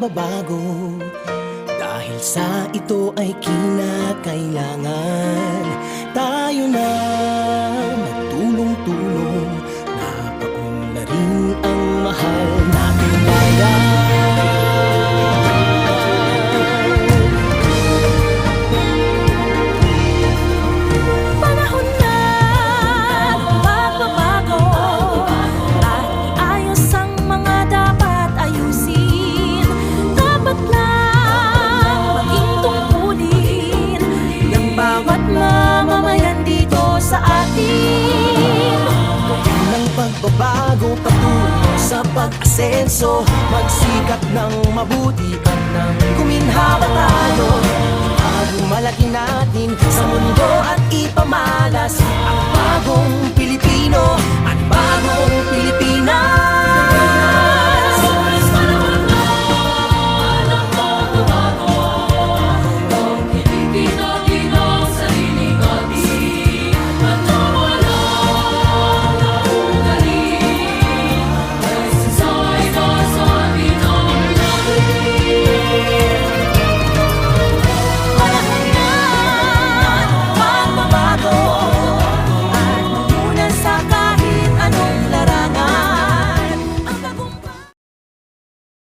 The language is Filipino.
pagbabago. Dahil sa ito ay kinakailangan tayo na magtulong-tulong. Napaunlarin ang mahal nating bayan. Panahon na magbabago at iayos ang mga dapat ayusin. Dapat lang maging tungkulin ng bawat mamamayan dito sa atin. Ng pagbabago patungo sa pag-asenso, magsikap ng mabuti at nang guminhawa tayo. Malaki natin sa mundo at ipamalas ang bagong Pilipino at